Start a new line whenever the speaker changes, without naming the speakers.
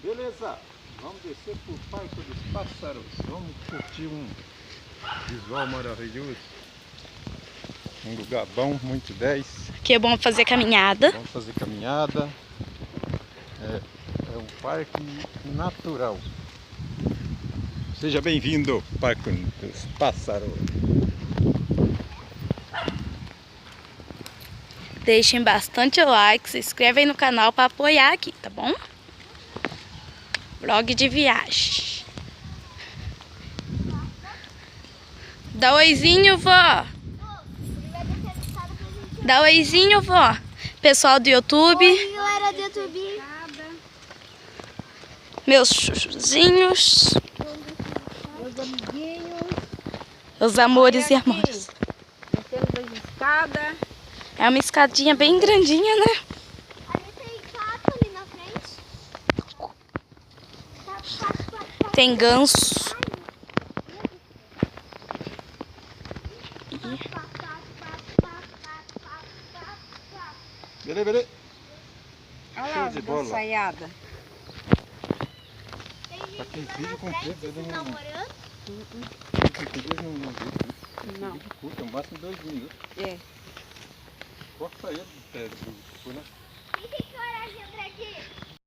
Beleza, vamos descer pro Parque dos Pássaros. Vamos curtir um visual maravilhoso. Um lugar bom, muito 10.
Aqui é bom fazer caminhada.
Vamos fazer caminhada. É um parque natural. Seja bem-vindo, Parque dos Pássaros.
Deixem bastante like, se inscrevem no canal para apoiar aqui, tá bom? Vlog de viagem. Dá oizinho, vó. Dá oizinho, vó. Pessoal do YouTube.
Oi, galera do YouTube.
Meus chuchuzinhos.
Meus amiguinhos.
Os amores e amores.
Nós temos as escadas.
É uma escadinha bem grandinha, né?
Ali tem pato ali na frente.
Tem ganso.
Beleza.
Olha
Show
lá,
de bola.
ensaiada.
Pra quem vídeo completo, ele não...
Não.
Vídeo curto, no máximo 2 minutos.
É.
Corta ele do pé do...
Quem tem coragem de entrar aqui?